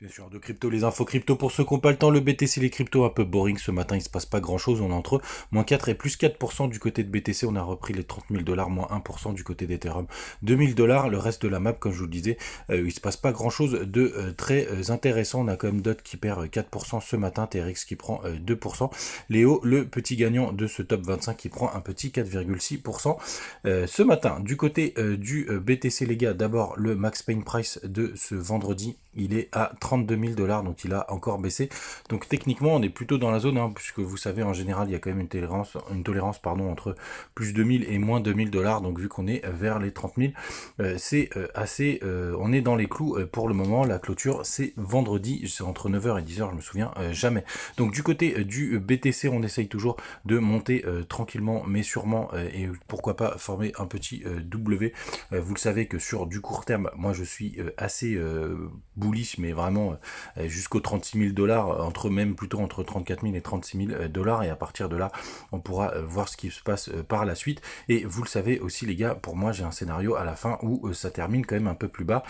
Bien sûr, de crypto, les infos crypto pour ceux qui n'ont pas le temps, le BTC, les cryptos un peu boring ce matin, il se passe pas grand chose, on est entre moins 4 et plus 4% du côté de BTC, on a repris les 30 000 dollars, moins 1% du côté d'Ethereum, 2000 dollars, le reste de la map, comme je vous le disais, il se passe pas grand chose de très intéressant, on a quand même DOT qui perd 4% ce matin, TRX qui prend 2%, Léo, le petit gagnant de ce top 25 qui prend un petit 4,6% ce matin. Du côté du BTC les gars, d'abord le Max Pain Price de ce vendredi, il est à 32 000 dollars, donc il a encore baissé. Donc techniquement, on est plutôt dans la zone, hein, puisque vous savez, en général, il y a quand même une tolérance pardon, entre plus de 1000 et moins 2000 dollars. Donc vu qu'on est vers les 30 000, c'est assez, on est dans les clous pour le moment. La clôture, c'est vendredi, c'est entre 9h et 10h, je me souviens jamais. Donc du côté du BTC, on essaye toujours de monter tranquillement, mais sûrement, et pourquoi pas former un petit W. Vous le savez que sur du court terme, moi je suis assez bullish, mais vraiment jusqu'aux 36 000 dollars, même plutôt entre 34 000 et 36 000 dollars, et à partir de là, on pourra voir ce qui se passe par la suite. Et vous le savez aussi les gars, pour moi j'ai un scénario à la fin où ça termine quand même un peu plus bas,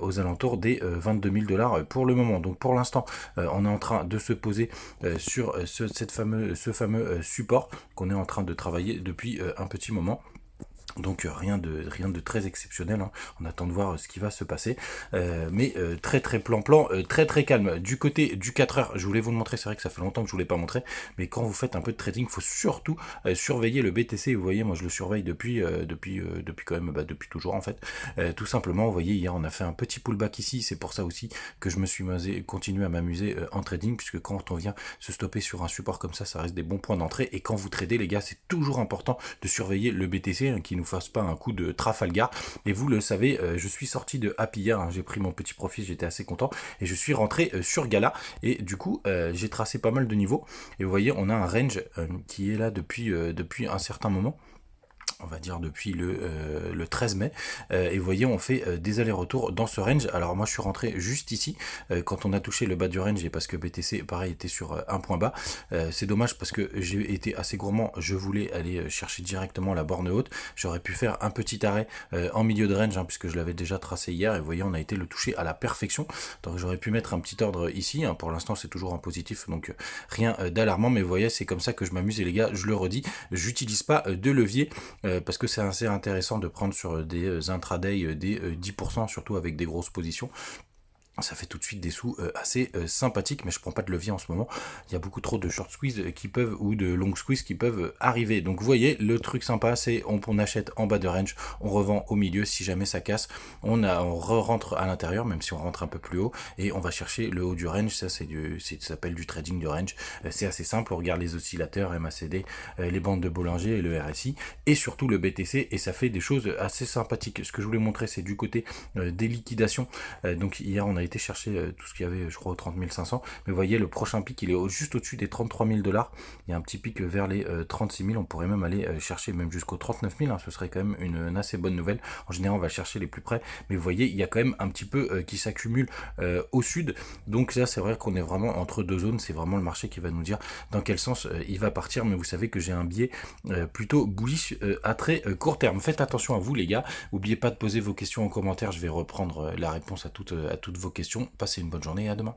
aux alentours des 22 000 dollars pour le moment. Donc pour l'instant, on est en train de se poser sur ce fameux support qu'on est en train de travailler depuis un petit moment. Donc rien de très exceptionnel, hein. On attend de voir ce qui va se passer, mais très très plan, très très calme. Du côté du 4 heures, je voulais vous le montrer, c'est vrai que ça fait longtemps que je ne vous l'ai pas montré, mais quand vous faites un peu de trading, il faut surtout surveiller le BTC. Vous voyez, moi je le surveille depuis quand même, depuis toujours en fait. Tout simplement, vous voyez, hier on a fait un petit pullback ici, c'est pour ça aussi que je me suis continué à m'amuser en trading, puisque quand on vient se stopper sur un support comme ça reste des bons points d'entrée, et quand vous tradez les gars, c'est toujours important de surveiller le BTC, hein, qui nous fasse pas un coup de Trafalgar. Et vous le savez, je suis sorti de Happy hier, hein, j'ai pris mon petit profit, j'étais assez content, et je suis rentré sur Gala, et du coup j'ai tracé pas mal de niveaux, et vous voyez on a un range qui est là depuis un certain moment, on va dire depuis le 13 mai, et vous voyez on fait des allers-retours dans ce range. Alors moi je suis rentré juste ici quand on a touché le bas du range, et parce que BTC pareil était sur un point bas. C'est dommage parce que j'ai été assez gourmand, je voulais aller chercher directement la borne haute, j'aurais pu faire un petit arrêt en milieu de range, hein, puisque je l'avais déjà tracé hier, et vous voyez on a été le toucher à la perfection. Donc j'aurais pu mettre un petit ordre ici, hein. Pour l'instant c'est toujours en positif, donc rien d'alarmant, mais vous voyez c'est comme ça que je m'amuse, et les gars je le redis, j'utilise pas de levier, parce que c'est assez intéressant de prendre sur des intraday des 10%, surtout avec des grosses positions. Ça fait tout de suite des sous assez sympathiques, mais je prends pas de levier en ce moment. Il y a beaucoup trop de short squeeze qui peuvent, ou de long squeeze qui peuvent arriver. Donc vous voyez, le truc sympa, c'est on achète en bas de range, on revend au milieu. Si jamais ça casse, on rentre à l'intérieur, même si on rentre un peu plus haut, et on va chercher le haut du range. Ça ça s'appelle du trading de range. C'est assez simple. On regarde les oscillateurs, MACD, les bandes de Bollinger et le RSI, et surtout le BTC, et ça fait des choses assez sympathiques. Ce que je voulais montrer, c'est du côté des liquidations. Donc hier, on a été chercher tout ce qu'il y avait, je crois, aux 30 500. Mais vous voyez, le prochain pic, il est juste au-dessus des 33 000 dollars. Il y a un petit pic vers les 36 000. On pourrait même aller chercher même jusqu'aux 39 000. Hein. Ce serait quand même une assez bonne nouvelle. En général, on va chercher les plus près. Mais vous voyez, il y a quand même un petit peu qui s'accumule au sud. Donc ça, c'est vrai qu'on est vraiment entre deux zones. C'est vraiment le marché qui va nous dire dans quel sens il va partir. Mais vous savez que j'ai un biais plutôt bullish à très court terme. Faites attention à vous, les gars. N'oubliez pas de poser vos questions en commentaire. Je vais reprendre la réponse à toutes vos questions. Passez une bonne journée et à demain.